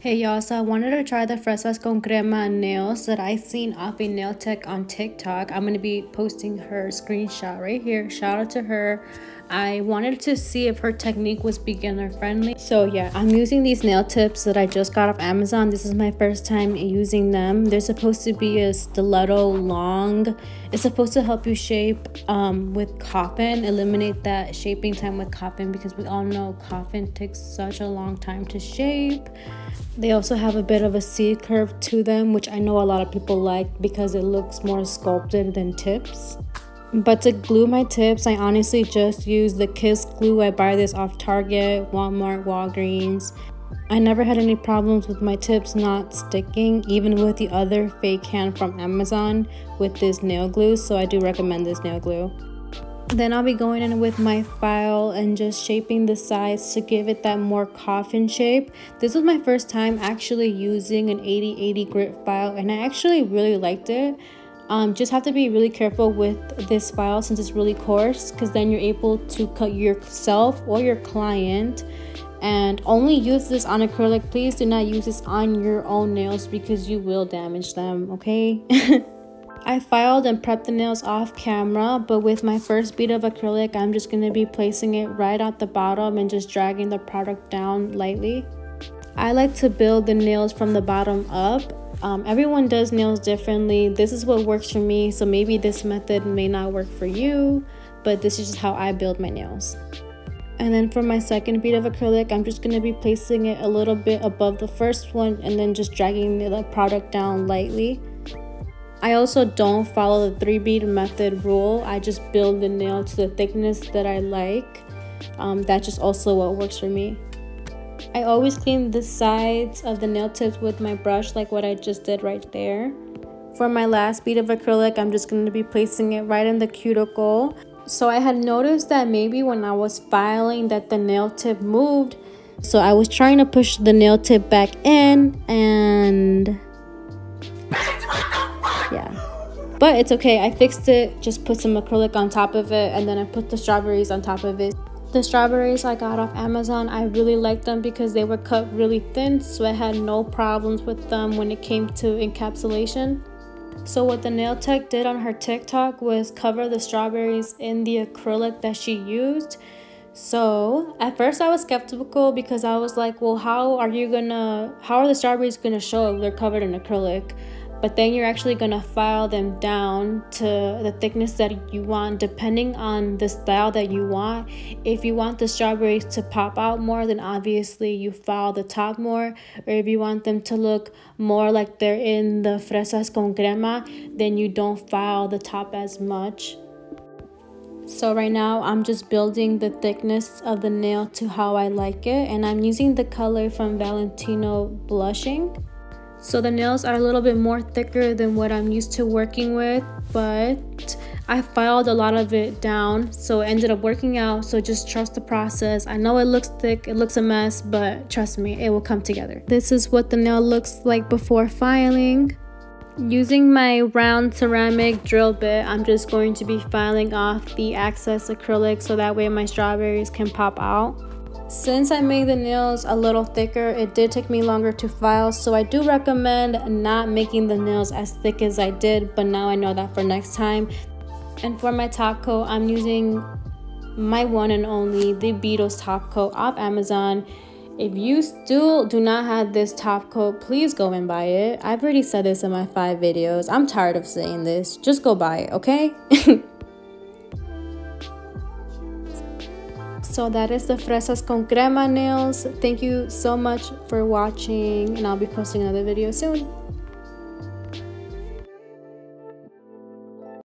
Hey y'all, so I wanted to try the Fresas con Crema nails that I seen off a nail tech on TikTok. I'm going to be posting her screenshot right here. Shout out to her. I wanted to see if her technique was beginner friendly. So yeah, I'm using these nail tips that I just got off Amazon. This is my first time using them. They're supposed to be a stiletto long. It's supposed to help you shape with coffin, eliminate that shaping time with coffin, because we all know coffin takes such a long time to shape. They also have a bit of a C curve to them, which I know a lot of people like because it looks more sculpted than tips. But to glue my tips, I honestly just use the Kiss glue. I buy this off Target, Walmart, Walgreens. I never had any problems with my tips not sticking, even with the other fake hand from Amazon with this nail glue. So I do recommend this nail glue. Then I'll be going in with my file and just shaping the sides to give it that more coffin shape. This was my first time actually using an 80/80 grit file, and I actually really liked it. Just have to be really careful with this file since it's really coarse, because then you're able to cut yourself or your client. And only use this on acrylic. Please do not use this on your own nails because you will damage them, okay? I filed and prepped the nails off camera, but with my first bead of acrylic, I'm just going to be placing it right at the bottom and just dragging the product down lightly. I like to build the nails from the bottom up. Everyone does nails differently. This is what works for me, so maybe this method may not work for you, but this is just how I build my nails. And then for my second bead of acrylic, I'm just going to be placing it a little bit above the first one and then just dragging the product down lightly. I also don't follow the 3-bead method rule. I just build the nail to the thickness that I like. That's just also what works for me. I always clean the sides of the nail tips with my brush, like what I just did right there. For my last bead of acrylic, I'm just going to be placing it right in the cuticle. So I had noticed that maybe when I was filing that the nail tip moved. So I was trying to push the nail tip back in, and yeah, but it's okay. I fixed it, just put some acrylic on top of it, and then I put the strawberries on top of it. The strawberries I got off Amazon, I really liked them because they were cut really thin, so I had no problems with them when it came to encapsulation. So what the nail tech did on her TikTok was cover the strawberries in the acrylic that she used. So at first I was skeptical because I was like, well, how are the strawberries gonna show if they're covered in acrylic? But then you're actually gonna file them down to the thickness that you want, depending on the style that you want. If you want the strawberries to pop out more, then obviously you file the top more. Or if you want them to look more like they're in the Fresas con Crema, then you don't file the top as much. So right now I'm just building the thickness of the nail to how I like it, and I'm using the color from Valentino Blushing. So the nails are a little bit more thicker than what I'm used to working with, but I filed a lot of it down, so it ended up working out. So just trust the process. I know it looks thick, it looks a mess, but trust me, it will come together. This is what the nail looks like before filing. Using my round ceramic drill bit, I'm just going to be filing off the excess acrylic so that way my strawberries can pop out. Since I made the nails a little thicker, it did take me longer to file, so I do recommend not making the nails as thick as I did, but now I know that for next time. And for my top coat, I'm using my one and only, the Beatles top coat off Amazon. If you still do not have this top coat, please go and buy it. I've already said this in my 5 videos. I'm tired of saying this. Just go buy it, okay? So that is the Fresas con Crema nails. Thank you so much for watching, and I'll be posting another video soon.